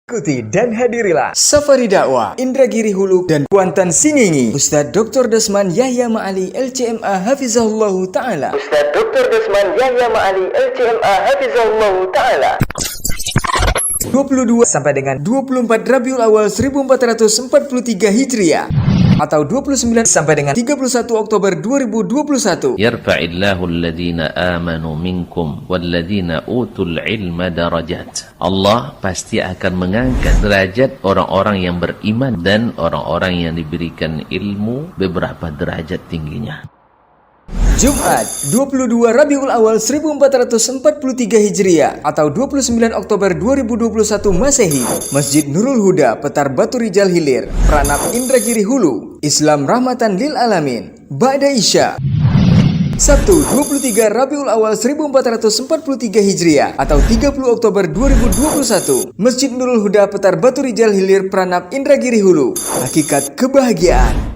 Ikuti dan hadirilah Safari Dakwah Indragiri Hulu dan Kuantan Singingi Ustadz Dr. Desman Yahya Ma'ali LCMA Hafizahullahu Ta'ala. Ustadz Dr. Desman Yahya Ma'ali LCMA Hafizahullahu Ta'ala. 22 sampai dengan 24 Rabiul Awal 1443 Hijriah atau 29 sampai dengan 31 Oktober 2021. Yarfa'illahu alladhina amanu minkum walladhina utul ilma darajat. Allah pasti akan mengangkat derajat orang-orang yang beriman dan orang-orang yang diberikan ilmu beberapa derajat tingginya. Jumat 22 Rabiul Awal 1443 Hijriah atau 29 Oktober 2021 Masehi, Masjid Nurul Huda, Petar Batu Rijal Hilir, Pranap Indragiri Hulu, Islam Rahmatan Lil Alamin, Ba'da Isya. Sabtu 23 Rabiul Awal 1443 Hijriah atau 30 Oktober 2021, Masjid Nurul Huda, Petar Batu Rijal Hilir, Pranap Indragiri Hulu, Hakikat Kebahagiaan.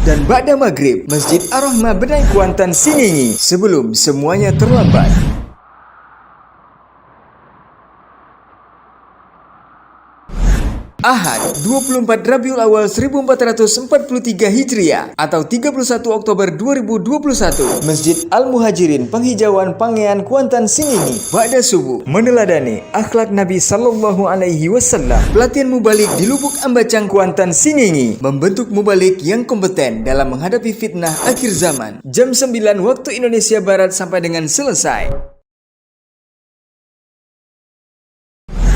Dan Ba'da Maghrib, Masjid Ar-Rahmah Benai Kuantan Singingi, sebelum semuanya terlambat. Ahad 24 Rabiul Awal 1443 Hijriah atau 31 Oktober 2021, Masjid Al-Muhajirin Penghijauan Pangean Kuantan Singingi, Ba'da Subuh, meneladani akhlak Nabi Sallallahu Alaihi Wasallam. Pelatihan mubalik di Lubuk Ambacang Kuantan Singingi membentuk mubalik yang kompeten dalam menghadapi fitnah akhir zaman. Jam 9 waktu Indonesia Barat sampai dengan selesai.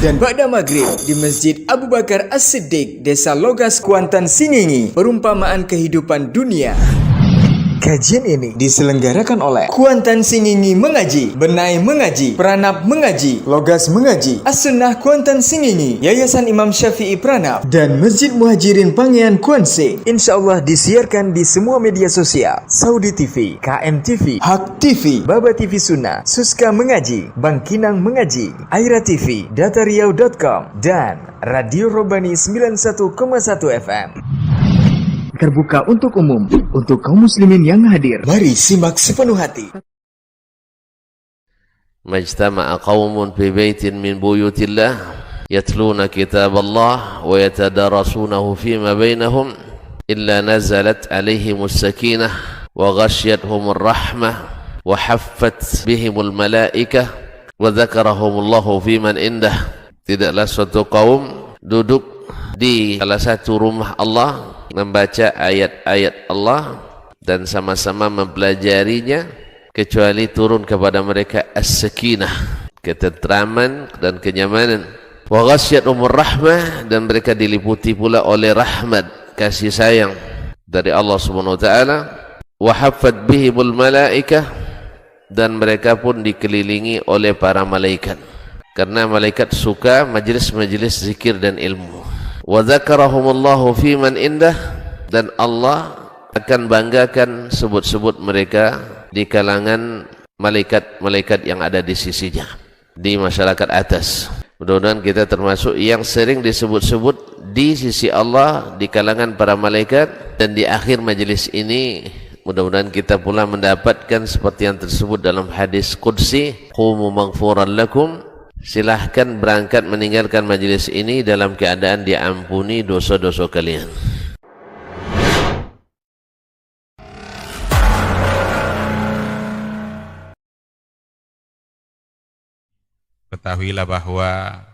Dan Ba'da Maghrib di Masjid Abu Bakar As-Siddiq, Desa Logas, Kuantan Singingi, perumpamaan kehidupan dunia. Kajian ini diselenggarakan oleh Kuantan Singingi Mengaji, Benai Mengaji, Pranap Mengaji, Logas Mengaji, As-Sunnah Kuantan Singingi, Yayasan Imam Syafi'i Pranap, dan Masjid Muhajirin Pangean Kuansing. Insya Allah disiarkan di semua media sosial: Saudi TV, KM TV, Hak TV, Baba TV Sunnah, Suska Mengaji, Bangkinang Mengaji, Aira TV, datariau.com, dan Radio Robani 91,1 FM. Terbuka untuk umum, untuk kaum muslimin yang hadir. Mari simak sepenuh hati. Majtama'a qaumun fi baitin min buyutillah yatluna kitaballah wa yatadarasunahu fima bainahum illa nazalat alaihimus sakinah wa ghashiyatuhumur rahmah wa haffat bihimul malaikah wa dzakarahumullahu fiman indah. Tidaklah suatu kaum duduk di salah satu rumah Allah, membaca ayat-ayat Allah dan sama-sama mempelajarinya, kecuali turun kepada mereka as-sakinah, ketentraman dan kenyamanan. Wa ghasyiyatuhumur rahmah, dan mereka diliputi pula oleh rahmat, kasih sayang dari Allah Subhanahu wa taala. Wa haffat bihimul malaikah, dan mereka pun dikelilingi oleh para malaikat, karena malaikat suka majelis-majelis zikir dan ilmu. Wa dzakarahumullahu fiman indah, dan Allah akan banggakan sebut-sebut mereka di kalangan malaikat-malaikat yang ada di sisinya, di masyarakat atas. Mudah-mudahan kita termasuk yang sering disebut-sebut di sisi Allah, di kalangan para malaikat, dan di akhir majelis ini mudah-mudahan kita pula mendapatkan seperti yang tersebut dalam hadis qudsi, qumu maghfuran lakum, silahkan berangkat meninggalkan majelis ini dalam keadaan diampuni dosa-dosa kalian. Ketahuilah bahwa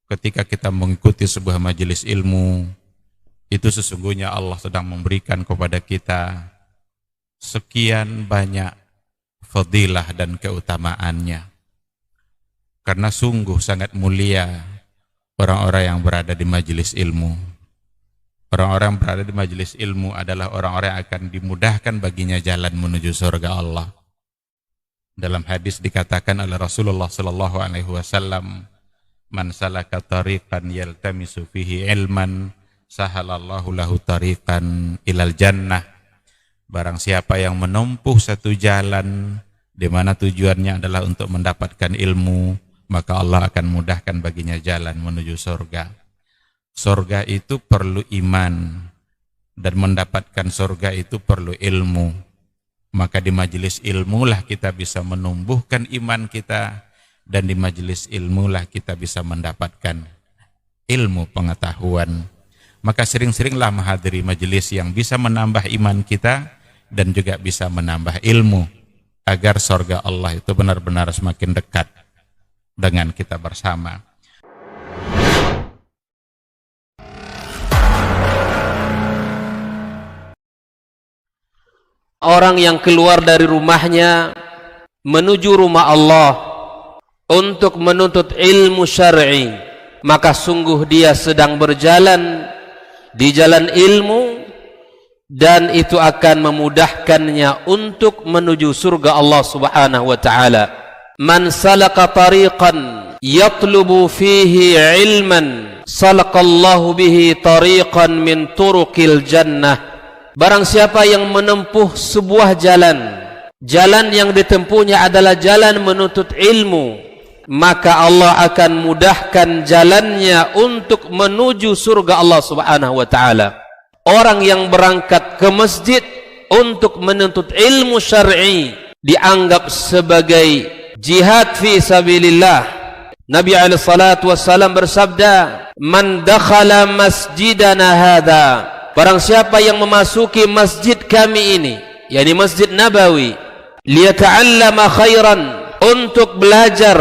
ketika kita mengikuti sebuah majelis ilmu, itu sesungguhnya Allah sedang memberikan kepada kita sekian banyak fadilah dan keutamaannya. Karena sungguh sangat mulia orang-orang yang berada di majelis ilmu. Orang-orang yang berada di majelis ilmu adalah orang-orang yang akan dimudahkan baginya jalan menuju surga Allah. Dalam hadis dikatakan oleh Rasulullah sallallahu alaihi wasallam, "Man salaka tariqan yaltamisu fihi ilman, sahalallahu lahu tariqan ilal jannah." Barang siapa yang menempuh satu jalan di mana tujuannya adalah untuk mendapatkan ilmu, maka Allah akan mudahkan baginya jalan menuju surga. Surga itu perlu iman, dan mendapatkan surga itu perlu ilmu. Maka di majelis ilmu lah kita bisa menumbuhkan iman kita, dan di majelis ilmu lah kita bisa mendapatkan ilmu pengetahuan. Maka sering-seringlah menghadiri majelis yang bisa menambah iman kita dan juga bisa menambah ilmu, agar surga Allah itu benar-benar semakin dekat dengan kita bersama. Orang yang keluar dari rumahnya menuju rumah Allah untuk menuntut ilmu syar'i, maka sungguh dia sedang berjalan di jalan ilmu, dan itu akan memudahkannya untuk menuju surga Allah Subhanahu wa taala. Man salaka tariqan yatlubu fihi ilman salaqallahu bihi tariqan min turuqil jannah. Barang siapa yang menempuh sebuah jalan, jalan yang ditempuhnya adalah jalan menuntut ilmu, maka Allah akan mudahkan jalannya untuk menuju surga Allah Subhanahu wa taala. Orang yang berangkat ke masjid untuk menuntut ilmu syar'i dianggap sebagai jihad fi sabilillah. Nabi alaihi salatu wassalam bersabda, "Man dakhala masjidana hadza," barang siapa yang memasuki masjid kami ini, yakni Masjid Nabawi, liyata'allama khairan, untuk belajar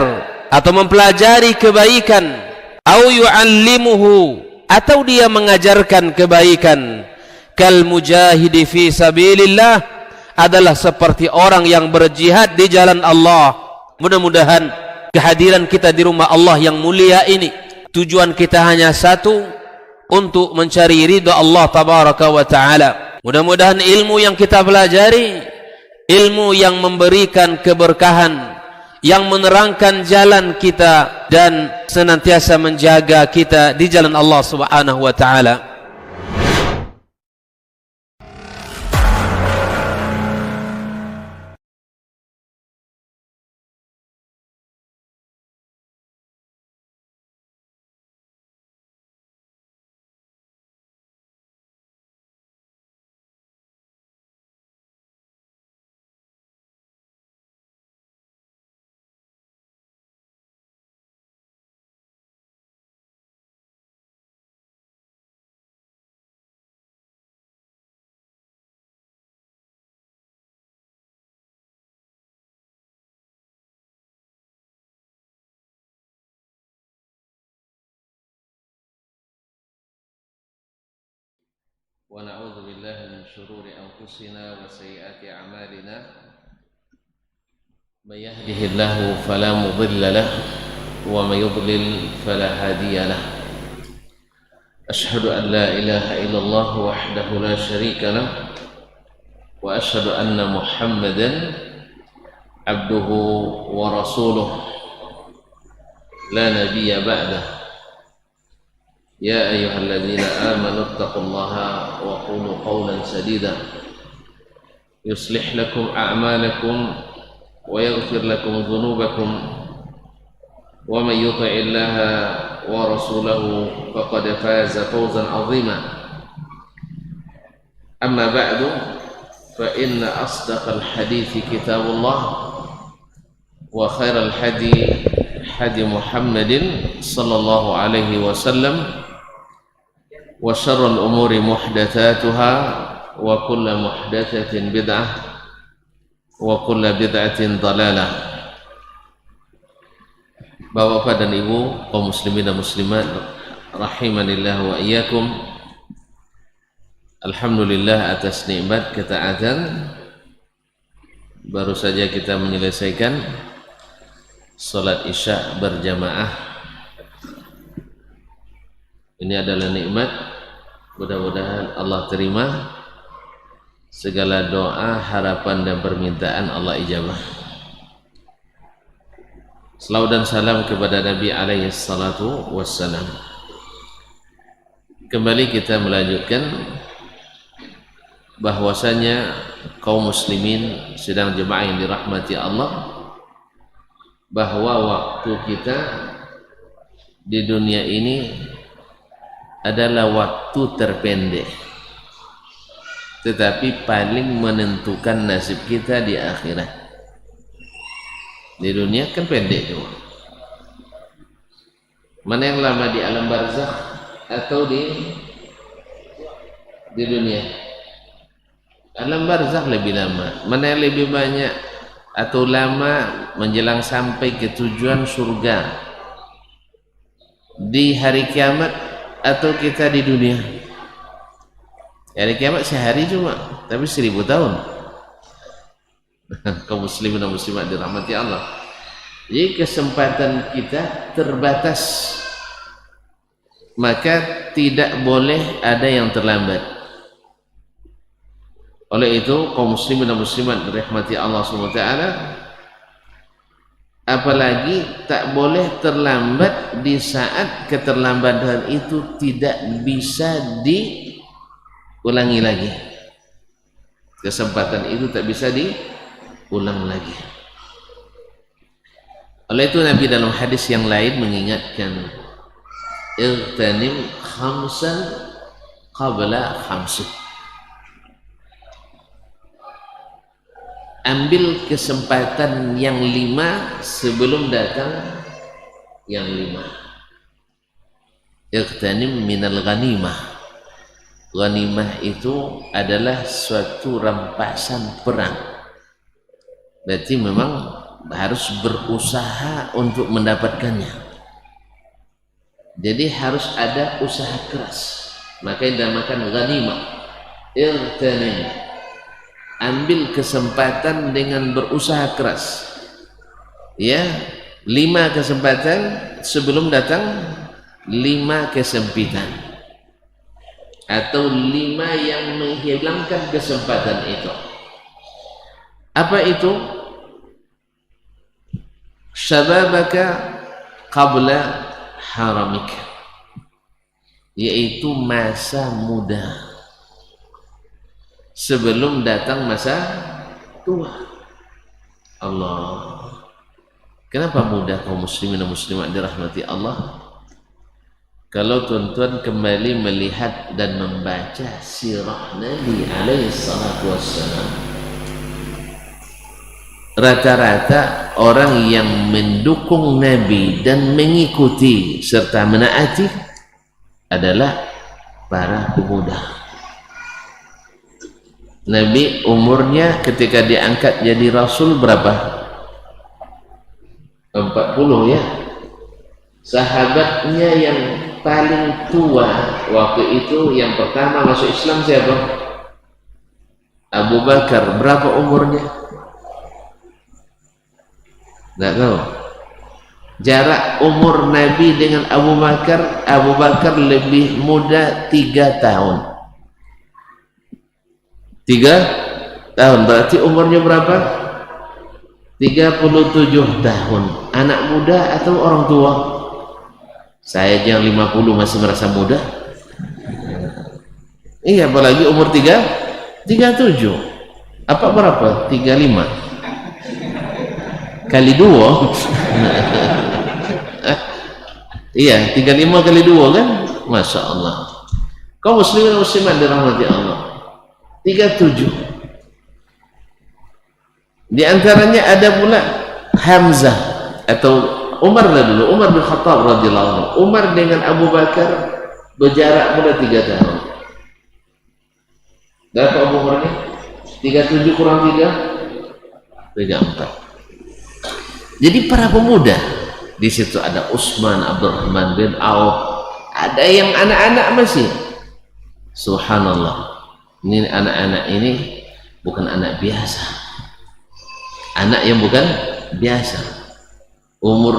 atau mempelajari kebaikan, au yu'allimuhu, atau dia mengajarkan kebaikan, kal mujahidi fi sabilillah, adalah seperti orang yang berjihad di jalan Allah. Mudah-mudahan kehadiran kita di rumah Allah yang mulia ini, tujuan kita hanya satu, untuk mencari ridha Allah tabaraka wa taala. Mudah-mudahan ilmu yang kita pelajari, ilmu yang memberikan keberkahan, yang menerangkan jalan kita dan senantiasa menjaga kita di jalan Allah Subhanahu wa taala. ونعوذ بالله من شرور أنفسنا وسيئات أعمالنا من يهده الله فلا مضل له ومن يضلل فلا هادي له أشهد أن لا إله إلا الله وحده لا شريك له وأشهد أن محمدا عبده ورسوله لا نبي بعده يا أيها الذين آمنوا اتقوا الله وقولوا قولا سديدا يصلح لكم أعمالكم ويغفر لكم ذنوبكم ومن يطع الله ورسوله فقد فاز فوزا عظيما أما بعد فإن أصدق الحديث كتاب الله وخير الحدي حدي محمد صلى الله عليه وسلم وشر الأمور محدثاتها وكل محدثة بدعة وكل بدعة ضلالة. Bapak-bapak dan ibu, kaum muslimin dan muslimat rahimanillah wa iyyakum. Alhamdulillah atas nikmat ketaatan. Baru saja kita menyelesaikan salat Isya berjamaah. Ini adalah nikmat. Mudah-mudahan Allah terima segala doa, harapan dan permintaan Allah ijabah. Salawat dan salam kepada Nabi alaihi salatu wassalam. Kembali kita melanjutkan bahwasanya kaum muslimin sedang jemaah yang dirahmati Allah, bahwa waktu kita di dunia ini adalah waktu terpendek. tetapi paling menentukan nasib kita di akhirat. Di dunia kan pendek cuma. Mana yang lama, di alam barzakh atau di dunia? Alam barzakh lebih lama. Mana yang lebih banyak atau lama menjelang sampai ke tujuan surga? Di hari kiamat atau kita di dunia? Hari kiamat sehari cuma, tapi 1000 tahun. Kaum muslimin dan muslimat dirahmati Allah. Jadi kesempatan kita terbatas, maka tidak boleh ada yang terlambat. Oleh itu kaum muslimin dan muslimat dirahmati Allah SWT, apalagi tak boleh terlambat di saat keterlambatan itu tidak bisa diulangi lagi. Kesempatan itu tak bisa diulang lagi. Oleh itu Nabi dalam hadis yang lain mengingatkan, irtanim khamsan qabla khamsin. Ambil kesempatan yang 5 sebelum datang yang 5. Irtanim minal ghanimah. Ghanimah itu adalah suatu rampasan perang. Berarti memang harus berusaha untuk mendapatkannya. Jadi harus ada usaha keras. Maka yang dinamakan ghanimah. Irtanim, ambil kesempatan dengan berusaha keras. Ya, 5 kesempatan sebelum datang 5 kesempitan, atau 5 yang menghilangkan kesempatan itu. Apa itu? Syababaka qabla haramika, yaitu masa muda sebelum datang masa tua. Allah, kenapa muda kaum muslimin dan muslimat dirahmati Allah? Kalau tuan-tuan kembali melihat dan membaca sirah Nabi alaihi salatu wassalam, rata-rata orang yang mendukung Nabi dan mengikuti serta menaati adalah para pemuda. Nabi umurnya ketika diangkat jadi Rasul berapa? 40 ya. Sahabatnya yang paling tua waktu itu yang pertama masuk Islam siapa? Abu Bakar. Berapa umurnya? Nggak tahu. Jarak umur Nabi dengan Abu Bakar lebih muda 3 tahun. 3 tahun berarti umurnya berapa? 37 tahun. Anak muda atau orang tua? Saya yang 50 masih merasa muda. Iya, apalagi umur 37. Apa berapa? 35 kali 2. Iya, 35 kali 2 kan? Masya Allah. Kaum muslimin dan muslimat dirahmati Allah. 37. Di antaranya ada pula Hamzah atau Umar dulu, Umar bin Khattab radhiyallahu anhu. Umar dengan Abu Bakar berjarak pula 3 tahun. Berapa umurnya? 37 kurang 3? 34. Jadi para pemuda di situ ada Utsman, Abdurrahman bin Auf, ada yang anak-anak masih. Subhanallah. Ini anak-anak ini bukan anak biasa. Anak yang bukan biasa. Umur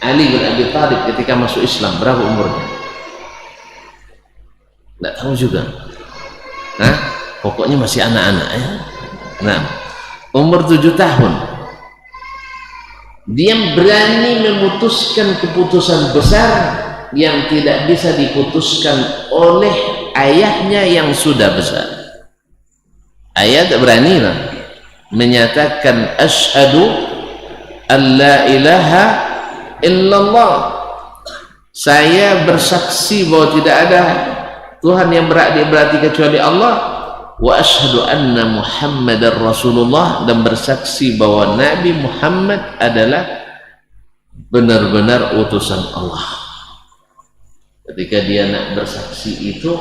Ali bin Abi Thalib ketika masuk Islam berapa umurnya? Tidak tahu juga. Nah, pokoknya masih anak-anak ya. Nah, umur 7 tahun dia berani memutuskan keputusan besar yang tidak bisa diputuskan oleh ayahnya yang sudah besar. Ayah tak berani lah menyatakan asyhadu an la ilaha illallah, saya bersaksi bahwa tidak ada Tuhan yang berhak diibadati kecuali Allah, wa asyhadu anna Muhammadar Rasulullah, dan bersaksi bahwa Nabi Muhammad adalah benar-benar utusan Allah. Ketika dia nak bersaksi itu,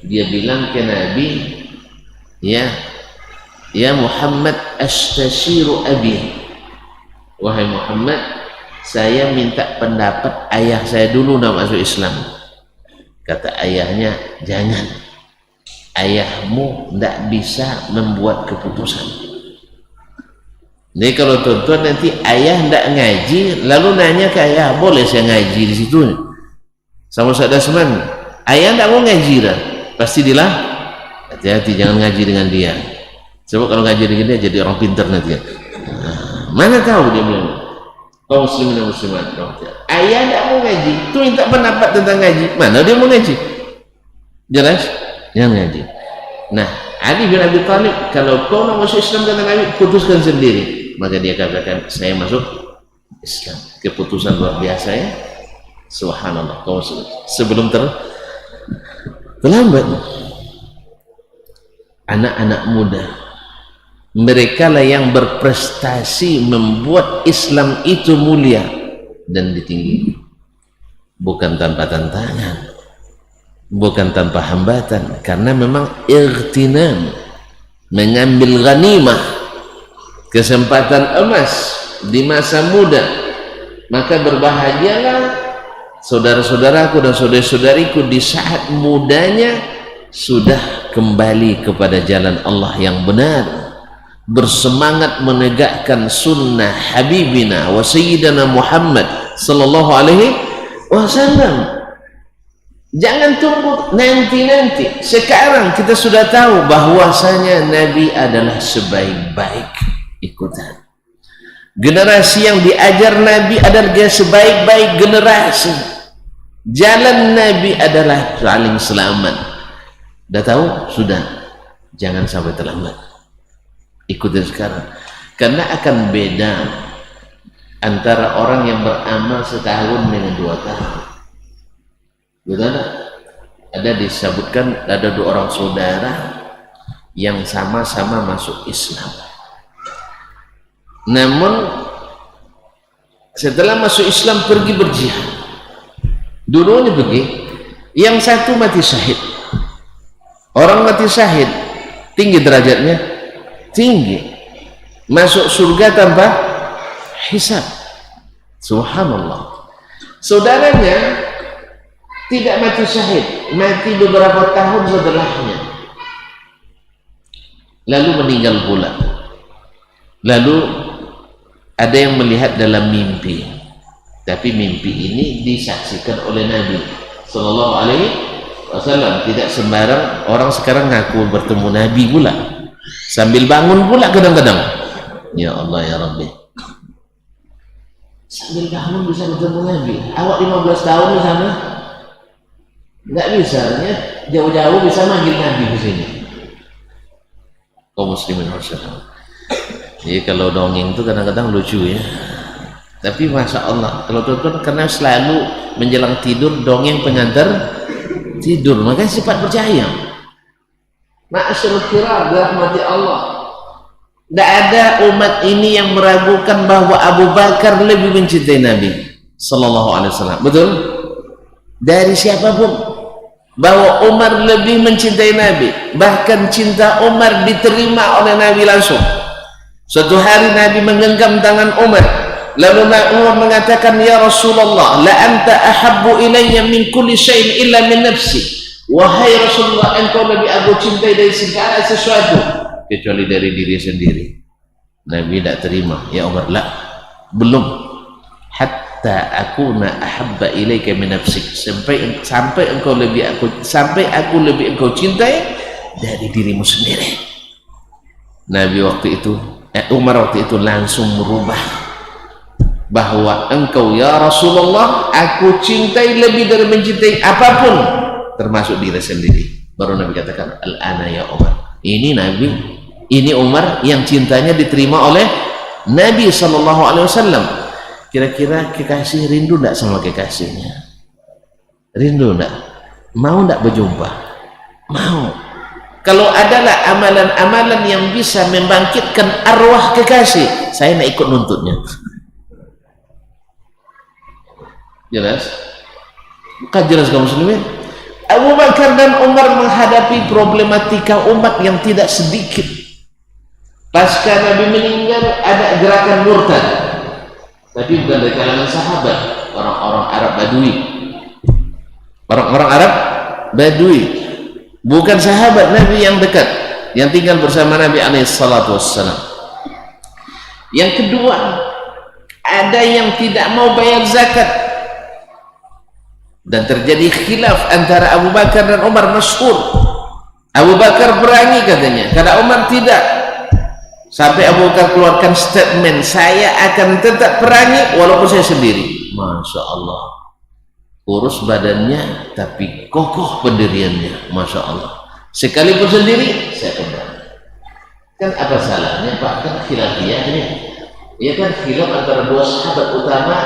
dia bilang ke Nabi, ya Muhammad, astashiru abi, wahai Muhammad, saya minta pendapat ayah saya dulu nak masuk Islam. Kata ayahnya, jangan, ayahmu tidak bisa membuat keputusan. Jadi kalau tuan-tuan nanti ayah tidak ngaji lalu nanya ke ayah, boleh saya ngaji di situ sama Ustaz Dasman, ayah tidak mau ngaji dah, pasti dia lah, hati-hati jangan ngaji dengan dia, sebab kalau ngaji dengan dia jadi orang pintar nanti. Mana tahu dia bilang, kaum muslimin dan muslimat, ayah tidak mau ngaji, tu minta pendapat tentang ngaji, mana dia mau ngaji? Jelas? Jangan ngaji. Nah, Ali bin Abi Thalib, kalau kau nak masuk Islam kata Nabi, putuskan sendiri. Maka dia katakan, saya masuk Islam. Keputusan luar biasa ya. Subhanallah. Kau sebelum terlambat. Anak-anak muda, mereka lah yang berprestasi membuat Islam itu mulia dan ditinggi, bukan tanpa tantangan, bukan tanpa hambatan, karena memang ightinam, mengambil ghanimah, kesempatan emas di masa muda. Maka berbahagialah saudara-saudaraku dan saudari-saudariku di saat mudanya sudah kembali kepada jalan Allah yang benar, bersemangat menegakkan sunnah Habibina wa Sayyidina Muhammad sallallahu alaihi wasallam. Jangan tunggu nanti-nanti. Sekarang kita sudah tahu bahwasanya Nabi adalah sebaik-baik ikutan. Generasi yang diajar Nabi adalah sebaik-baik generasi. Jalan Nabi adalah paling selamat. Dah tahu? Sudah. Jangan sampai terlambat. Ikutin sekarang. Karena akan beda antara orang yang beramal setahun dengan 2 tahun. Betul? Ada disebutkan ada 2 orang saudara yang sama-sama masuk Islam. Namun setelah masuk Islam pergi berjihad. Dua-duanya pergi. Yang satu mati syahid. Orang mati syahid tinggi derajatnya, tinggi, masuk surga tanpa hisab. Subhanallah. Saudaranya tidak mati syahid, mati beberapa tahun setelahnya, lalu meninggal pula. Lalu ada yang melihat dalam mimpi, tapi mimpi ini disaksikan oleh Nabi Sallallahu Alaihi Wasallam. Tidak sembarang orang sekarang ngaku bertemu Nabi pula, sambil bangun pula kadang-kadang. Ya Allah ya Rabbi, sambil bangun bisa bertemu Nabi. Awak 15 tahun di sana nggak bisa, ya jauh-jauh bisa manggil Nabi ke sini. Kaum muslimin wasallam. Jadi kalau dongeng itu kadang-kadang lucu ya, tapi masya Allah kalau tuan-tuan, karena selalu menjelang tidur dongeng pengantar tidur, makanya sifat percaya. Ma'asyarul kiram dirahmati Allah, tidak ada umat ini yang meragukan bahwa Abu Bakar lebih mencintai Nabi Sallallahu Alaihi Wasallam. Betul? Dari siapapun, bahwa Umar lebih mencintai Nabi, bahkan cinta Umar diterima oleh Nabi langsung. Suatu hari Nabi menggenggam tangan Umar, lalu Umar mengatakan, ya Rasulullah, la anta ahabbu ilayya min kulli syai'in illa min nafsi. Wahai Rasulullah, engkau lebih aku cintai dari segala sesuatu kecuali dari diri sendiri. Nabi tidak terima. Ya Umar, la, belum, hatta akuna ahabba ilaika min nafsik, sampai engkau lebih aku lebih engkau cintai dari dirimu sendiri. Nabi waktu itu Umar waktu itu langsung merubah, bahwa engkau ya Rasulullah aku cintai lebih dari mencintai apapun termasuk diri sendiri. Baru Nabi katakan, al-ana ya Umar. Ini Nabi, ini Umar yang cintanya diterima oleh Nabi Sallallahu Alaihi Wasallam. Kira-kira kekasih rindu tidak sama kekasihnya? Rindu tidak? Mau tidak berjumpa? Mau. Kalau adalah amalan-amalan yang bisa membangkitkan arwah kekasih, saya nak ikut nuntutnya. Jelas? Bukan jelas kaum muslimin? Abu Bakar dan Umar menghadapi problematika umat yang tidak sedikit. Pasca Nabi meninggal ada gerakan murtad, tapi bukan dari kalangan sahabat, orang-orang Arab Badui. Orang-orang Arab Badui, bukan sahabat Nabi yang dekat, yang tinggal bersama Nabi SAW. Yang kedua, ada yang tidak mau bayar zakat, dan terjadi khilaf antara Abu Bakar dan Umar. Masyhur, Abu Bakar perangi katanya, kata Umar tidak. Sampai Abu Bakar keluarkan statement, saya akan tetap perangi walaupun saya sendiri. Masya Allah, urus badannya tapi kokoh pendiriannya. Masya Allah, sekalipun sendiri saya akan perangi. Kan apa salahnya Pak? Kan khilafiyah ini, ya kan, khilaf antara dua sahabat utama.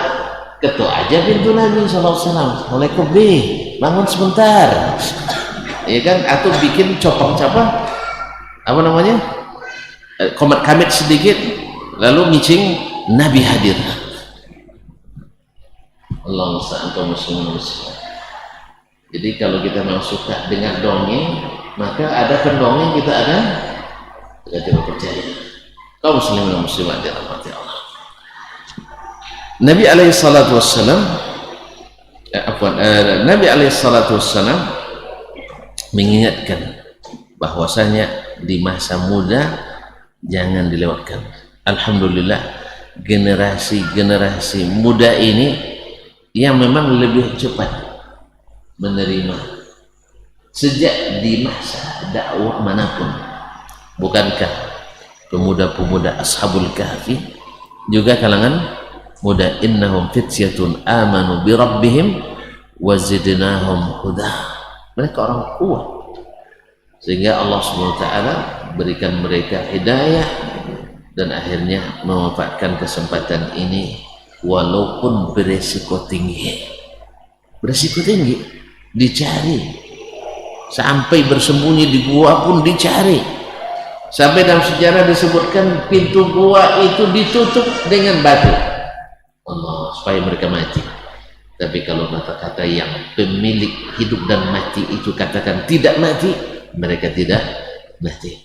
Ketuk aja pintu Nabi SAW, Assalamualaikum bi, bangun sebentar, ya kan, atau bikin copang-capang, apa namanya, komit sedikit, lalu micing Nabi hadir. Allah musta'an kaum muslimin. Jadi kalau kita memang suka dengar dongeng, maka ada pendongeng, kita tidak percaya. Kaum muslimin dan muslimat dirahmati Allah. Nabi alaihi salatu wassalam Nabi alaihi salatu wassalam mengingatkan bahwasanya di masa muda jangan dilewatkan. Alhamdulillah, generasi muda ini yang memang lebih cepat menerima sejak di masa dakwah manapun. Bukankah pemuda-pemuda Ashabul Kahfi juga kalangan muda? Innahum fityatun amanu bi rabbihim wa zidnahum huda. Mereka orang kuat sehingga Allah SWT berikan mereka hidayah, dan akhirnya memanfaatkan kesempatan ini walaupun beresiko tinggi. Beresiko tinggi, dicari sampai bersembunyi di gua pun dicari. Sampai dalam sejarah disebutkan pintu gua itu ditutup dengan batu Allah supaya mereka mati. Tapi kalau kata-kata yang pemilik hidup dan mati itu katakan tidak mati, mereka tidak mati.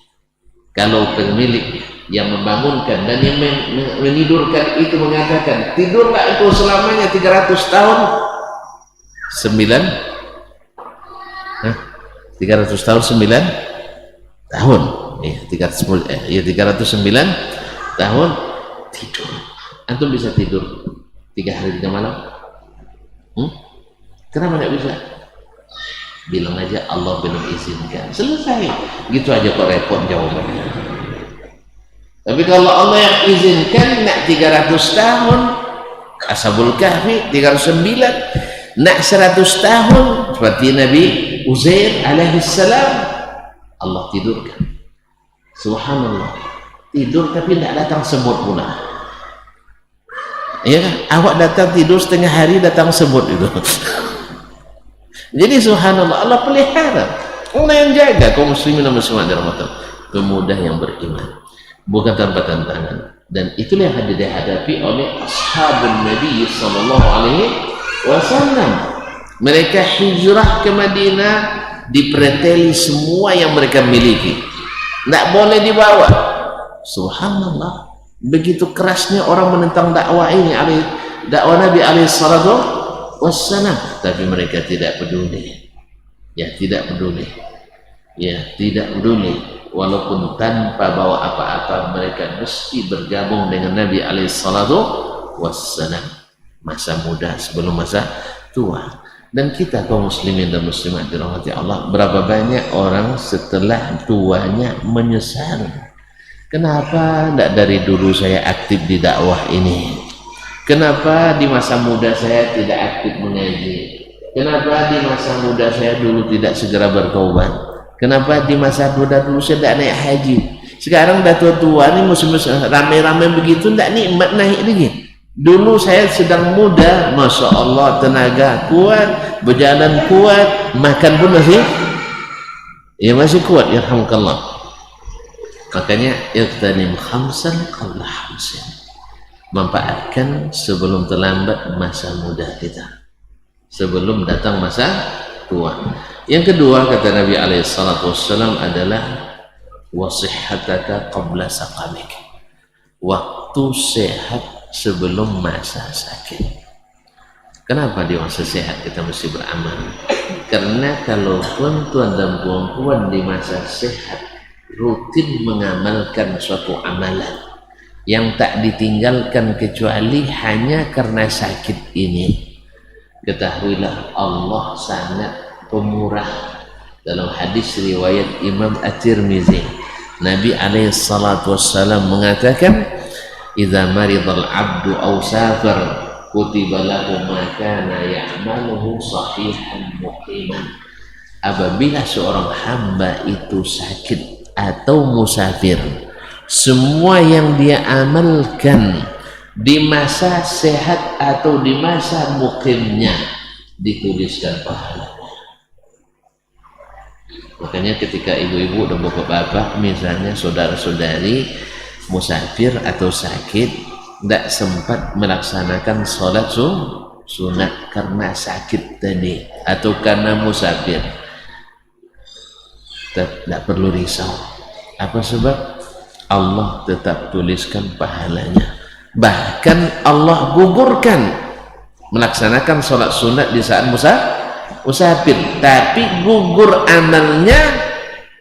Kalau pemilik yang membangunkan dan yang menidurkan itu mengatakan tidurlah itu selamanya 300 tahun 300 tahun 9 tahun ya, 309 tahun tidur. Antum bisa tidur 3 hari 3 malam? Kenapa tidak bisa? Bilang aja Allah belum izinkan, selesai. Gitu aja kok repot jawabannya. Tapi kalau Allah yang izinkan nak 300 tahun, Ashabul Kahfi 309, nak 100 tahun seperti Nabi Uzair alaihissalam, Allah tidurkan. Subhanallah, tidur tapi tidak datang semut pula. Ya kan? Awak datang tidur setengah hari, datang semut itu. Jadi subhanallah, Allah pelihara, Allah yang jaga kaum muslimin dan muslimat dirahmati pemuda yang beriman, bukan tanpa tantangan. Dan itulah yang dihadapi oleh ashabul Nabi sallallahu alaihi wasallam. Mereka hijrah ke Madinah, dipreteli semua yang mereka miliki, tidak boleh dibawa. Subhanallah, begitu kerasnya orang menentang dakwah ini, dakwah Nabi alaihi salatu wassalam, tapi mereka tidak peduli. Ya, tidak peduli. Ya, tidak peduli. Walaupun tanpa bawa apa-apa, mereka mesti bergabung dengan Nabi alaihi salatu wassalam. Masa muda sebelum masa tua. Dan kita kaum muslimin dan muslimat dirahmati Allah, berapa banyak orang setelah tuanya menyesal. Kenapa tidak dari dulu saya aktif di dakwah ini? Kenapa di masa muda saya tidak aktif mengaji? Kenapa di masa muda saya dulu tidak segera bertaubat? Kenapa di masa muda dulu saya tidak naik haji? Sekarang dah tua-tua ni musim ramai-ramai begitu, tidak nikmat naik lagi. Dulu saya sedang muda, masya Allah, tenaga kuat, berjalan kuat, makan pun masih Ya masih kuat, yarhamukallah. Makanya iqtanim khamsan qabla khamsin. Manfaatkan sebelum terlambat masa muda kita, sebelum datang masa tua. Yang kedua kata Nabi SAW adalah wasihhataka qabla saqamik. Waktu sehat sebelum masa sakit. Kenapa di masa sehat kita mesti beramal? Karena kalau tuan-tuan dan puan-puan di masa sehat rutin mengamalkan suatu amalan yang tak ditinggalkan kecuali hanya karena sakit ini, ketahuilah Allah sangat pemurah. Dalam hadis riwayat Imam At-Tirmizi, Nabi SAW mengatakan, "Idza maridal 'abdu aw safar, kutiba lahu ma kana ya'maluhu sahihan muqiman." Apabila seorang hamba itu sakit atau musafir, semua yang dia amalkan di masa sehat atau di masa muqimnya dituliskan pahalanya. Makanya ketika ibu-ibu dan bapak-bapak misalnya saudara-saudari musafir atau sakit, tidak sempat melaksanakan sholat sunat karena sakit tadi atau karena musafir, tidak perlu risau. Apa sebab? Allah tetap tuliskan pahalanya. Bahkan Allah gugurkan melaksanakan sholat sunat di saat musafir, tapi gugur amalnya,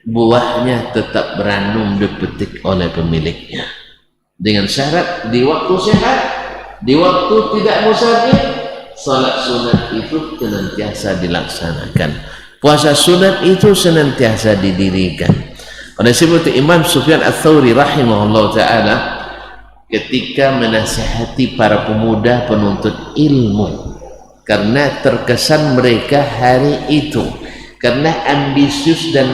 buahnya tetap beranum dipetik oleh pemiliknya. Dengan syarat di waktu sehat, di waktu tidak musafir, sholat sunat itu senantiasa dilaksanakan, puasa sunat itu senantiasa didirikan. Oleh sebab itu Imam Sufyan Ats-Tsauri rahimahullah ta'ala ketika menasihati para pemuda penuntut ilmu, karena terkesan mereka hari itu karena ambisius dan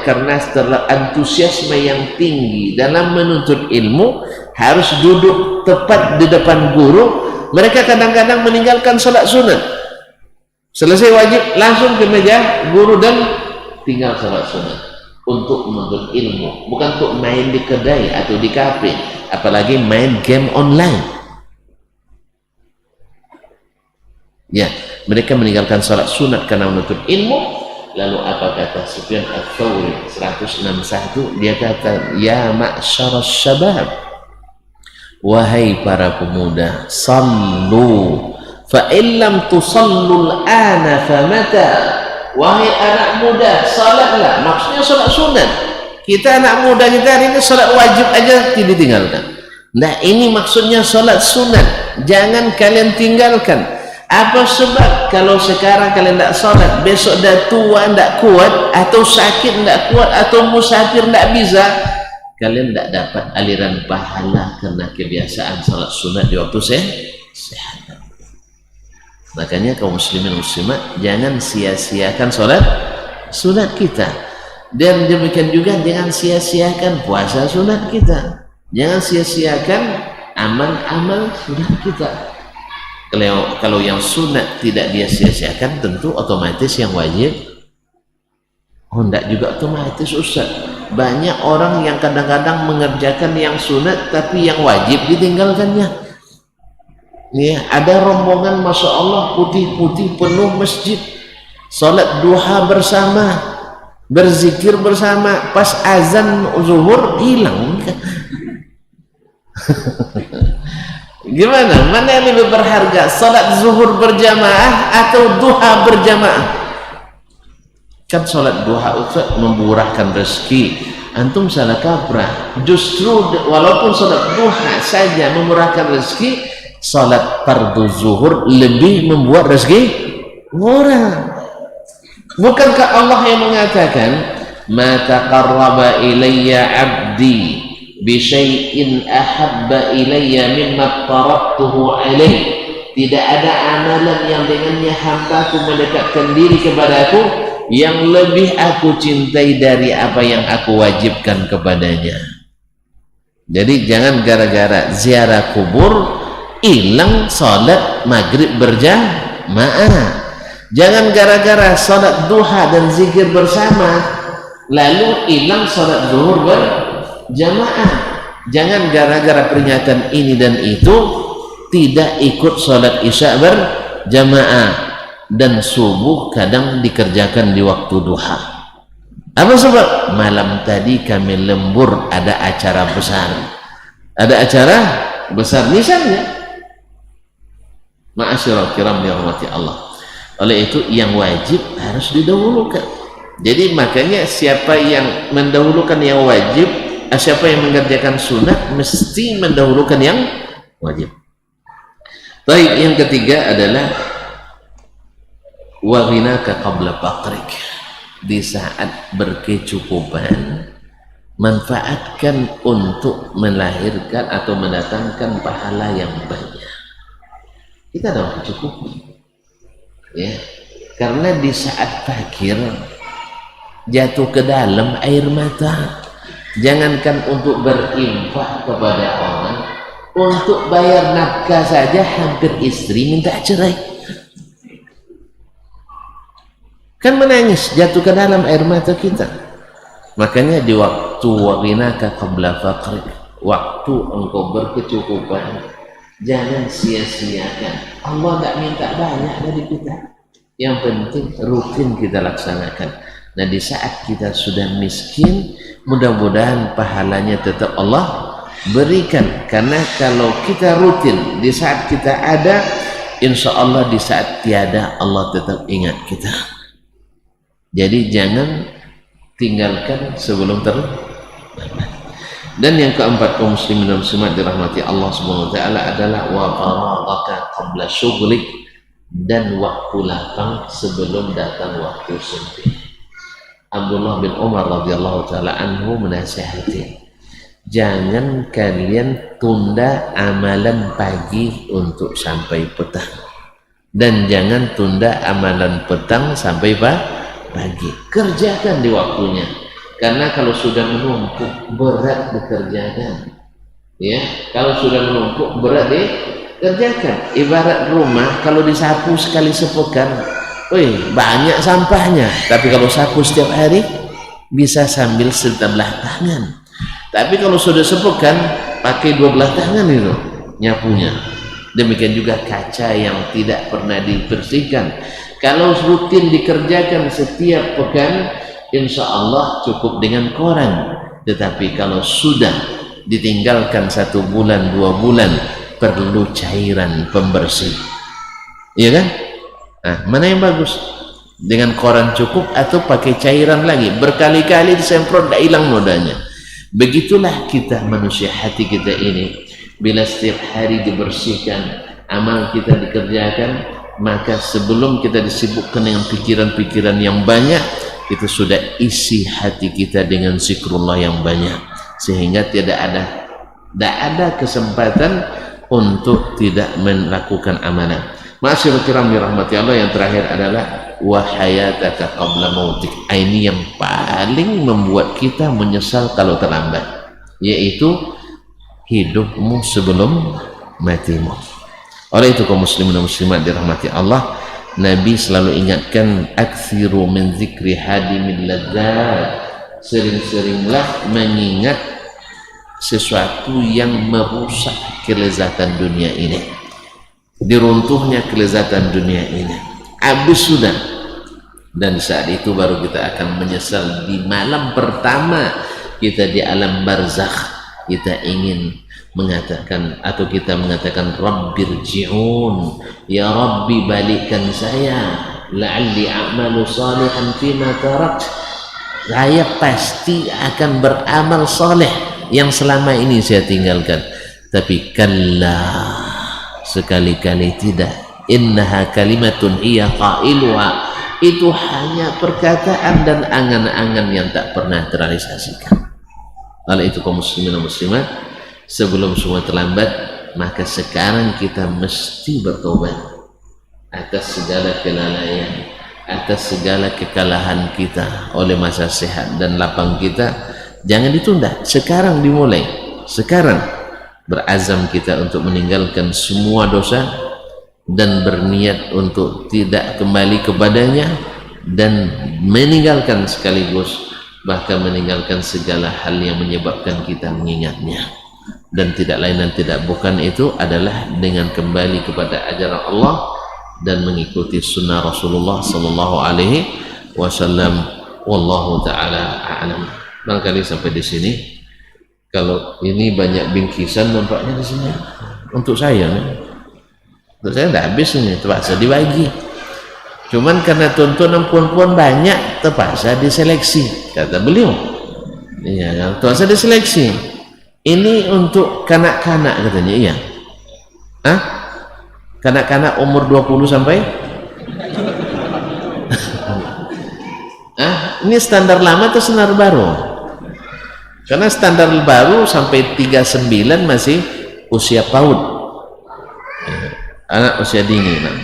karena setelah antusiasme yang tinggi dalam menuntut ilmu, harus duduk tepat di depan guru, mereka kadang-kadang meninggalkan sholat sunat. Selesai wajib langsung ke meja guru dan tinggal sholat sunat untuk menuntut ilmu, bukan untuk main di kedai atau di kafe, apalagi main game online. Ya, mereka meninggalkan sholat sunat karena menuntut ilmu. Lalu apa kata Sufyan Ats-Tsauri 161? Dia kata, ya ma'syaras syabab, wahai para pemuda, sallu fa illam tusallul ana famata. Wahai anak muda, salatlah. Maksudnya salat sunat. Kita anak muda kita hari ini salat wajib aja tidak ditinggalkan. Nah, ini maksudnya salat sunat, jangan kalian tinggalkan. Apa sebab? Kalau sekarang kalian tidak salat, besok dah tua tidak kuat, atau sakit tidak kuat, atau musafir tidak bisa, kalian tidak dapat aliran pahala karena kebiasaan salat sunat di waktu sehat. Makanya kaum muslimin muslimat, jangan sia-siakan salat sunat kita, dan demikian juga jangan sia-siakan puasa sunat kita, jangan sia-siakan amal-amal sunat kita. Kalau yang sunat tidak dia sia-siakan, tentu otomatis yang wajib tidak juga otomatis. Ustaz, banyak orang yang kadang-kadang mengerjakan yang sunat tapi yang wajib ditinggalkannya. Ya, ada rombongan masya Allah putih-putih penuh masjid, salat duha bersama, berzikir bersama, pas azan zuhur hilang. Gimana? Mana yang lebih berharga? Salat zuhur berjamaah atau duha berjamaah? Kan salat duha Ustaz memurahkan rezeki. Antum salah kaprah. Justru walaupun salat duha saja memurahkan rezeki, salat fardu zuhur lebih membuat rezeki murah. Bukankah Allah yang mengatakan, "Ma taqarraba ilayya 'abdi bisyai'in ahabba ilayya mimma taraktuhu alaih." Tidak ada amalan yang dengannya hambaku mendekatkan diri kepadaku yang lebih aku cintai dari apa yang aku wajibkan kepadanya. Jadi jangan gara-gara ziarah kubur hilang salat maghrib berjamaah. Jangan gara-gara salat duha dan zikir bersama lalu hilang salat zuhur berjamaah. Jangan gara-gara peringatan ini dan itu tidak ikut salat isya berjamaah, dan subuh kadang dikerjakan di waktu duha. Apa sebab? Malam tadi kami lembur ada acara besar. Ada acara besar misalnya. Ma'asyiral kiram dirahmati Allah. Oleh itu yang wajib harus didahulukan. Jadi makanya siapa yang mendahulukan yang wajib, siapa yang mengerjakan sunat mesti mendahulukan yang wajib. Baik, yang ketiga adalah wa ghinaka qabla faqrik. Di saat berkecukupan, manfaatkan untuk melahirkan atau mendatangkan pahala yang banyak. Kita dalam kecukupan. Ya, karena di saat fakir jatuh ke dalam air mata. Jangankan untuk berinfak kepada orang, untuk bayar nafkah saja hampir istri minta cerai. Kan menangis, jatuh ke dalam air mata kita. Makanya di waktu waghinaka qabla faqrik, waktu engkau berkecukupan, jangan sia-siakan. Allah tak minta banyak dari kita, yang penting rutin kita laksanakan. Nah di saat kita sudah miskin, mudah-mudahan pahalanya tetap Allah berikan. Karena kalau kita rutin di saat kita ada, insya Allah di saat tiada Allah tetap ingat kita. Jadi jangan tinggalkan sebelum terlambat. Dan yang keempat, kaum muslimin dan muslimat dirahmati Allah Subhanahu wa taala adalah wa faraghaka qabla syughlik, dan waktu lapang sebelum datang waktu sempit. Abdullah bin Umar radhiyallahu taala anhu menasihati, jangan kalian tunda amalan pagi untuk sampai petang, dan jangan tunda amalan petang sampai pagi. Kerjakan di waktunya. Karena kalau sudah menumpuk berat dikerjakan, ya. Kalau sudah menumpuk berat dikerjakan. Ibarat rumah kalau disapu sekali sepekan, banyak sampahnya. Tapi kalau sapu setiap hari bisa sambil sebelah tangan. Tapi kalau sudah sepekan pakai 12 tangan itu nyapunya. Demikian juga kaca yang tidak pernah dibersihkan. Kalau rutin dikerjakan setiap pekan, insya Allah cukup dengan koran. Tetapi kalau sudah ditinggalkan 1 bulan 2 bulan, perlu cairan pembersih, iya kan? Nah, mana yang bagus? Dengan koran cukup atau pakai cairan lagi berkali-kali disemprot, tidak hilang nodanya. Begitulah kita manusia, hati kita ini bila setiap hari dibersihkan, amal kita dikerjakan, maka sebelum kita disibukkan dengan pikiran-pikiran yang banyak, kita sudah isi hati kita dengan zikrullah yang banyak, sehingga tidak ada kesempatan untuk tidak melakukan amalan. Ma'asyiral kiram dirahmati Allah, yang terakhir adalah wa hayataka qabla mautik. Ini yang paling membuat kita menyesal kalau terlambat, yaitu hidupmu sebelum matimu. Oleh itu kaum muslimin dan muslimat dirahmati Allah, Nabi selalu ingatkan, aktsiru min zikri hadimil ladzat, sering-seringlah mengingat sesuatu yang merusak kelezatan dunia ini, diruntuhnya kelezatan dunia ini, habis sudah. Dan saat itu baru kita akan menyesal di malam pertama kita di alam barzakh. Kita ingin mengatakan, atau kita mengatakan, Rabbirji'un, ya Rabbi balikkan saya, la'alli a'malu salihan fima tarakt, saya pasti akan beramal saleh yang selama ini saya tinggalkan. Tapi kalla, sekali-kali tidak. Innaha kalimatun hiya qailuha, itu hanya perkataan dan angan-angan yang tak pernah terrealisasikan. Oleh itu kaum muslimin dan muslimat, sebelum semua terlambat, maka sekarang kita mesti bertobat atas segala kelalaian, atas segala kekalahan kita oleh masa sehat dan lapang kita. Jangan ditunda, sekarang dimulai. Sekarang berazam kita untuk meninggalkan semua dosa, dan berniat untuk tidak kembali kepadanya, dan meninggalkan sekaligus bahkan meninggalkan segala hal yang menyebabkan kita mengingatnya. Dan tidak lain dan tidak bukan itu adalah dengan kembali kepada ajaran Allah dan mengikuti sunnah Rasulullah sallallahu alaihi wasallam. Wallahu taala a'lam. Barangkali sampai di sini. Kalau ini banyak bingkisan nampaknya di sini untuk saya nih. Untuk saya tidak habis ini, terpaksa dibagi. Cuman karena tontonan puan-puan banyak, terpaksa diseleksi, kata beliau. Iya, terpaksa diseleksi. Ini untuk kanak-kanak katanya, iya. Hah? Kanak-kanak umur 20 sampai? Ini standar lama atau standar baru? Karena standar baru sampai 39 masih usia PAUD. Anak usia dini. Nah.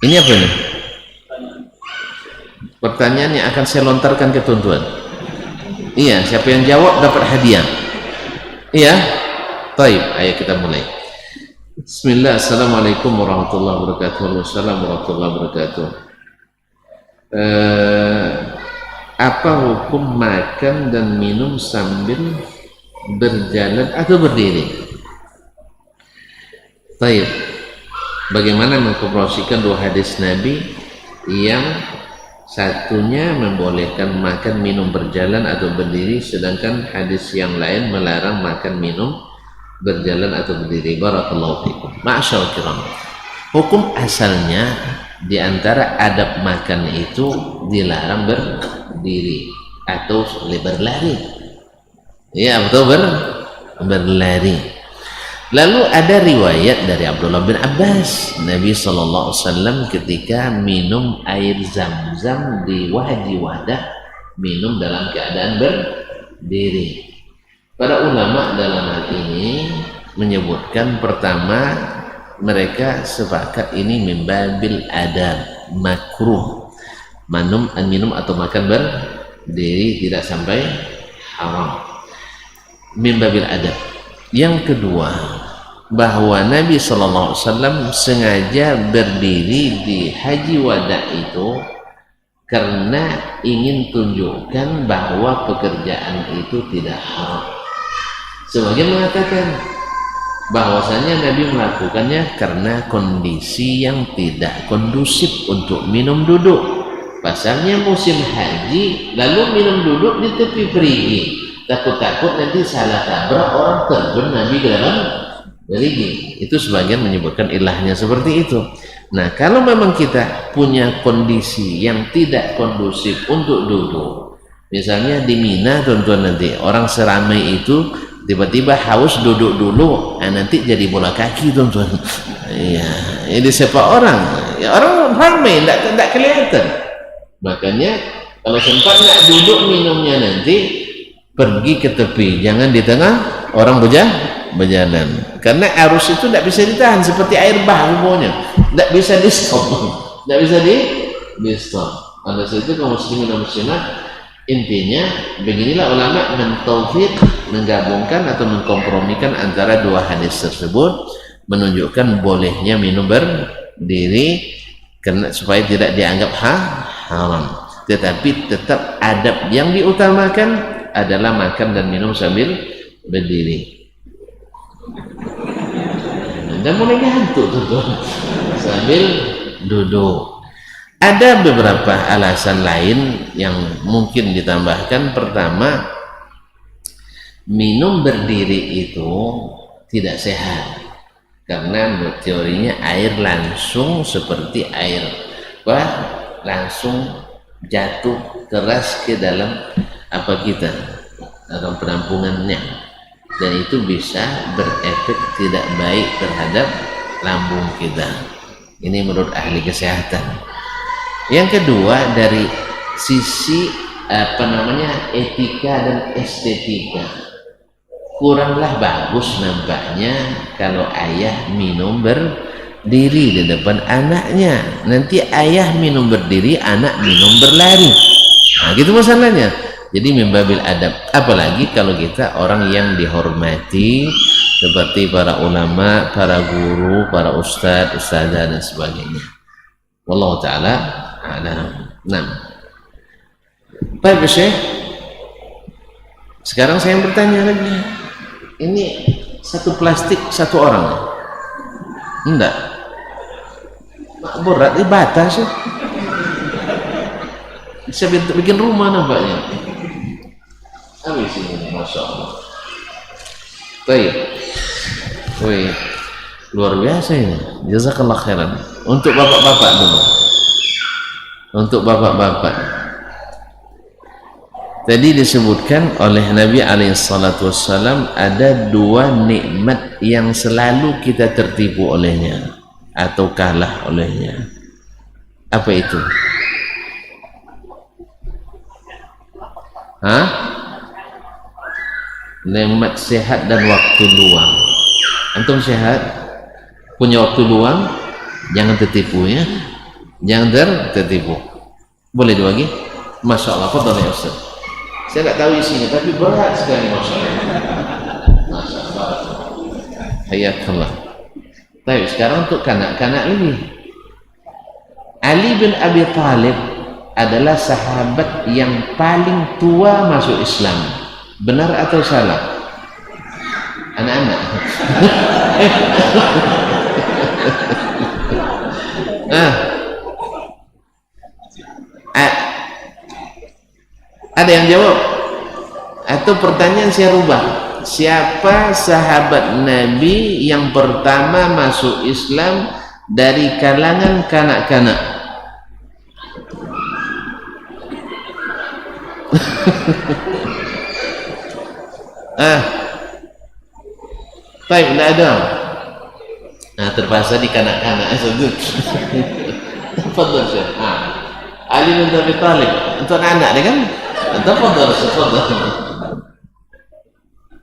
Ini apa ini? Pertanyaan yang akan saya lontarkan ke tuan-tuan. Iya, siapa yang jawab dapat hadiah. Iya, baik. Ayo kita mulai. Bismillah. Assalamualaikum warahmatullahi wabarakatuh. Wassalamualaikum warahmatullahi wabarakatuh. Apa hukum makan dan minum sambil berjalan atau berdiri? Baik. Bagaimana mengkomprehensifkan dua hadis Nabi yang satunya membolehkan makan minum berjalan atau berdiri, sedangkan hadis yang lain melarang makan minum berjalan atau berdiri. Barakallahu fikum. Ma'asyarul kiram. Hukum asalnya di antara adab makan itu dilarang berdiri atau berlari. Ya, betul, berlari. Lalu ada riwayat dari Abdullah bin Abbas, Nabi SAW ketika minum air zam-zam di wadi wadah, minum dalam keadaan berdiri. Para ulama dalam hal ini menyebutkan, pertama, mereka sepakat ini mimbabil adab, makruh minum atau makan berdiri, tidak sampai haram, mimbabil adab. Yang kedua, bahwa Nabi SAW sengaja berdiri di haji wada itu karena ingin tunjukkan bahwa pekerjaan itu tidak haram. Sebagian mengatakan bahwasanya Nabi melakukannya karena kondisi yang tidak kondusif untuk minum duduk. Pasalnya musim haji, lalu minum duduk di tepi perigi. Takut-takut nanti salah tabrak, orang terjun Nabi ke dalam perigi. Itu sebagian menyebutkan ilahnya seperti itu. Nah, kalau memang kita punya kondisi yang tidak kondusif untuk duduk, misalnya di Mina, tuan-tuan, nanti orang seramai itu tiba-tiba haus duduk dulu, nanti jadi bola kaki, tuan-tuan. Iya, ini siapa orang? Ya, orang ramai, tidak kelihatan. Makanya kalau sempat nak duduk minumnya nanti pergi ke tepi, jangan di tengah orang berjalan, karena arus itu tidak bisa ditahan, seperti air bah umumnya, tidak bisa di stop, tidak bisa di stop. Oleh sebab itu kaum muslimin dan muslimat, intinya beginilah ulama mentaufiq, menggabungkan atau mengkompromikan antara dua hadis tersebut, menunjukkan bolehnya minum berdiri karena supaya tidak dianggap haram, tetapi tetap adab yang diutamakan adalah makan dan minum sambil berdiri. Dan mulai ngantuk tuh sambil duduk. Ada beberapa alasan lain yang mungkin ditambahkan. Pertama, minum berdiri itu tidak sehat karena teorinya air langsung seperti air langsung jatuh keras ke dalam kita dalam penampungannya, dan itu bisa berefek tidak baik terhadap lambung kita. Ini menurut ahli kesehatan. Yang kedua, dari sisi etika dan estetika, kuranglah bagus nampaknya kalau ayah minum berdiri di depan anaknya. Nanti ayah minum berdiri, anak minum berlari. Nah, gitu masalahnya. Jadi mimbabil adab, apalagi kalau kita orang yang dihormati, seperti para ulama, para guru, para ustadz, ustadzah dan sebagainya. Wallahu taala a'lam. Nah, baik Syekh. Sekarang saya bertanya lagi. Ini satu plastik satu orang? Enggak. Berat ini bata sih. Bisa bikin rumah nampaknya. Habis ini, masya Allah. Baik. Wih, luar biasa ini. Jazakallah khairan. Untuk bapak-bapak dulu. Untuk bapak-bapak. Tadi disebutkan oleh Nabi SAW ada dua nikmat yang selalu kita tertipu olehnya atau kalah olehnya. Apa itu? Hah? Nikmat sehat dan waktu luang. Antum sehat, punya waktu luang, jangan tertipu ya. Jangan tertipu. Boleh dua lagi? Masya Allah, fadhal ya Ustaz. Saya nggak tahu isinya, tapi berat sekali Masya Allah. Masya Allah. Hayakallah. Tapi sekarang untuk kanak-kanak ini, Ali bin Abi Thalib adalah sahabat yang paling tua masuk Islam. Benar atau salah? Anak-anak. Ada yang jawab? Atau pertanyaan saya rubah, siapa sahabat Nabi yang pertama masuk Islam dari kalangan kanak-kanak? Baik, tidak ada. Nah, terpaksa di kanak-kanak. Fadhal Syekh. Ali bin Abi Thalib untuk anak dia kan? Tafadhal, tafadhal.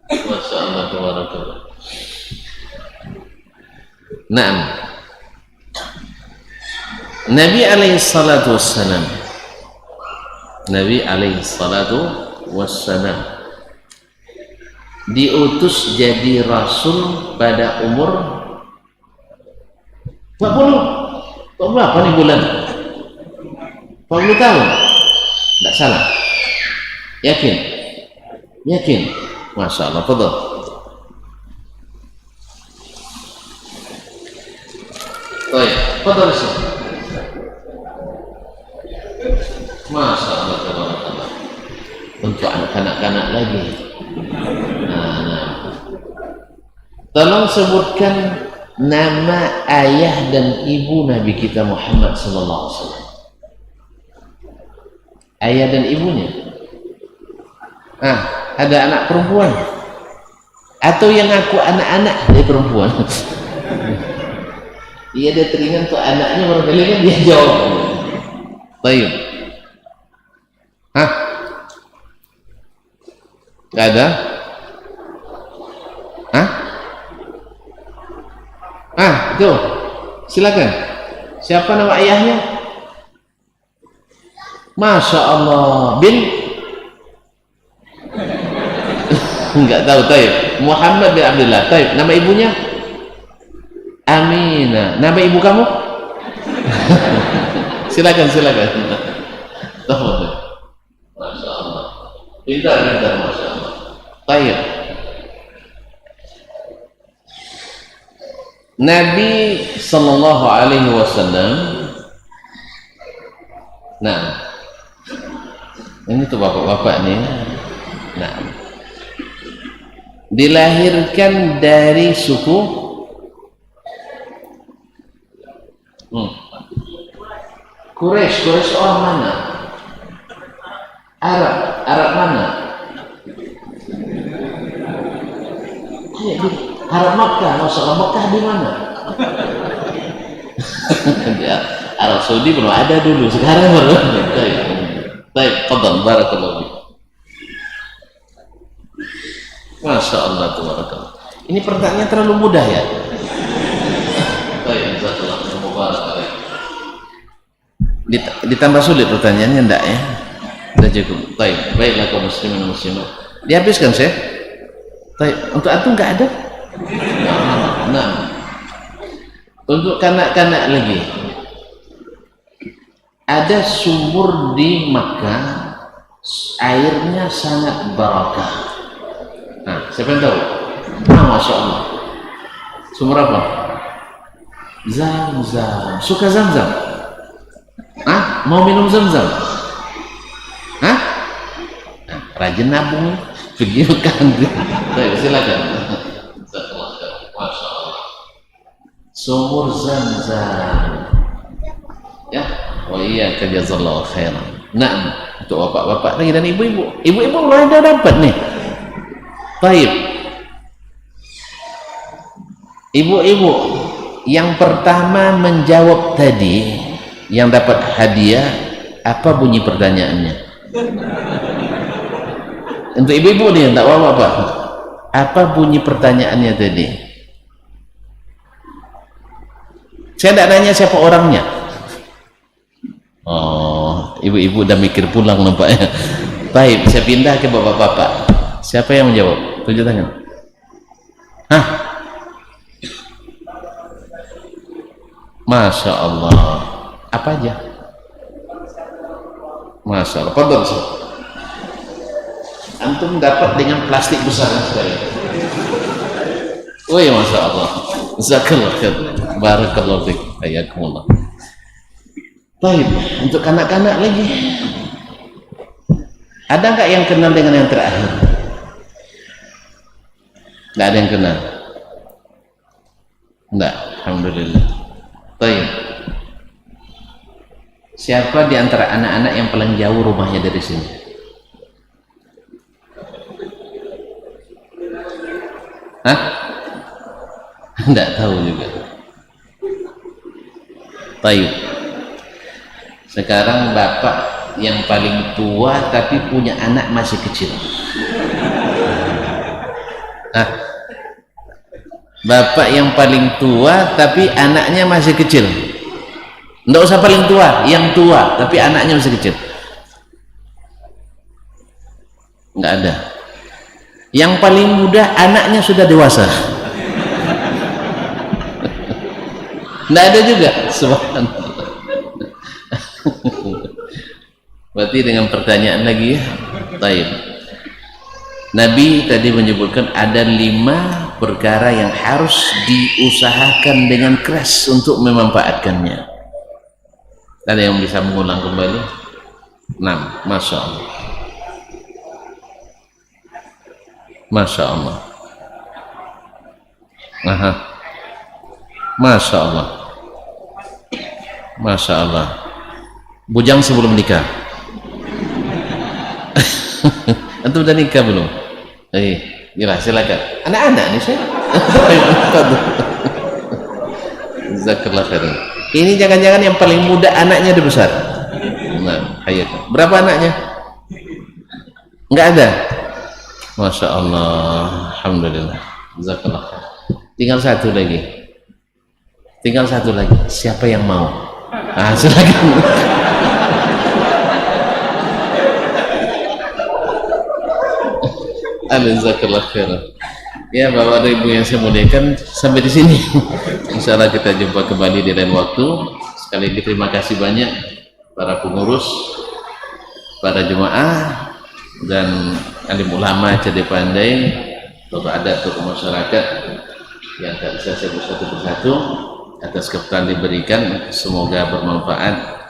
Masya Allah, tabarakallah. Naam. Nabi alaihi salatu wassalam. Nabi alaihi salatu wassalam diutus jadi rasul pada umur 40. Berapa nih bulan? 40 tahun. Tidak salah. Yakin? Yakin? Masya Allah, fadhal. Baik, fadhal Syekh. Masya Allah, tabarakallah. Untuk anak-anak lagi. Tolong sebutkan nama ayah dan ibu Nabi kita Muhammad sallallahu alaihi wasallam. Ayah dan ibunya. Ada anak perempuan atau yang aku anak-anak dari perempuan. Iya, dia teringat tuh anaknya barangkali kan dia jawab. Baik. Gak ada? Itu. Silakan. Siapa nama ayahnya? Masya Allah. Bin? Enggak tahu. Taib. Muhammad bin Abdullah. Taib. Nama ibunya? Aminah. Nama ibu kamu? Silakan, silakan. Tafadhal. Masya Allah. Pintar, Masya Allah. Taib. Nabi sallallahu alaihi wasallam. Nah, ini tuh bapak-bapak nih. Nah, dilahirkan dari suku Quraisy orang mana? Arab mana? Arab Makkah. Masalah Makkah di mana? Arab Saudi belum ada dulu, sekarang baru. Baik, qadam, barakallahu fiik. Masya Allah, tabarakallah. Ini pertanyaan terlalu mudah ya. Baik, jazakallahu khairan. Ditambah sulit pertanyaannya enggak ya? Sudah cukup. Baik, baiklah kaum muslimin dan muslimat. Dihabiskan Syekh. Baik, untuk antum enggak ada? Nah, untuk kanak-kanak lagi, ada sumur di Makkah, airnya sangat barakah. Nah, siapa yang tahu? Masya Allah. Sumur apa? Zam-zam. Suka zam-zam? Mau minum zam-zam? Rajin nabung, videokan. Silakan. Masya Allah. Sumur zam-zam. Ya, iya, jazakallahu khairan. Nah, untuk bapak-bapak lagi dan ibu-ibu. Ibu-ibu mulai dah dapat nih. Baik. Ibu-ibu yang pertama menjawab tadi, yang dapat hadiah, apa bunyi pertanyaannya? Untuk ibu-ibu nih, tak apa-apa. Apa bunyi pertanyaannya tadi? Saya tidak nanya siapa orangnya. Oh, ibu-ibu udah mikir pulang nampaknya. Baik, saya pindah ke bapak-bapak. Siapa yang menjawab? Tunjuk tangan. Masya Allah. Apa aja? Masya Allah. Pardon, antum dapat dengan plastik besar sekali. Oh ya, Masya Allah. Jazakallah khair. Barakallahu fiik. Hayakumullah. Baik, untuk kanak-kanak lagi, ada nggak yang kenal dengan yang terakhir? Nggak ada yang kenal? Nggak, alhamdulillah. Baik. Siapa di antara anak-anak yang paling jauh rumahnya dari sini? Nggak tahu juga. Baik. Sekarang bapak yang paling tua tapi punya anak masih kecil. Bapak yang paling tua tapi anaknya masih kecil. Nggak usah paling tua, yang tua tapi anaknya masih kecil. Nggak ada. Yang paling muda anaknya sudah dewasa. Nggak ada juga. Subhanallah. Berarti dengan pertanyaan lagi ya. Baik. Nabi tadi menyebutkan ada 5 perkara yang harus diusahakan dengan keras untuk memanfaatkannya. Ada yang bisa mengulang kembali? 6. Masya Allah. Masya Allah. Masya Allah. Masya Allah. Bujang sebelum nikah. Antum udah nikah belum? Gila, silakan. Anak-anak nih saya. Jazakallah khairan. Ini jangan-jangan yang paling muda anaknya udah besar. Nah, hayat. Berapa anaknya? Enggak ada. Masya Allah. Alhamdulillah. Jazakallah khairan. Tinggal satu lagi. Tinggal satu lagi. Siapa yang mau? Silakan. Jazakallah khairan. Ya, Bapak dan Ibu yang saya muliakan, sampai di sini. Insyaallah kita jumpa kembali di lain waktu. Sekali lagi terima kasih banyak para pengurus, para jemaah dan alim ulama cerdik pandai, tokoh adat, tokoh masyarakat yang tak bisa saya sebut satu persatu atas kepercayaan diberikan. Semoga bermanfaat.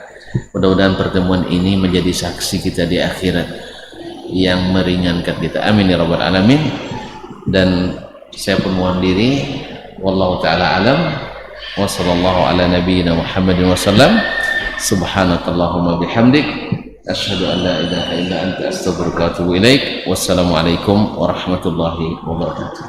Mudah-mudahan pertemuan ini menjadi saksi kita di akhirat yang meringankan kita. Amin ya rabbal alamin. Dan saya pun mohon diri, wallahu taala alam, wa sallallahu ala nabiyyina Muhammadin wasallam. Subhanakallahumma bihamdik, asyhadu an la ilaha illa anta, astaghfiruka wa atubu ilaik. Wassalamualaikum warahmatullahi wabarakatuh.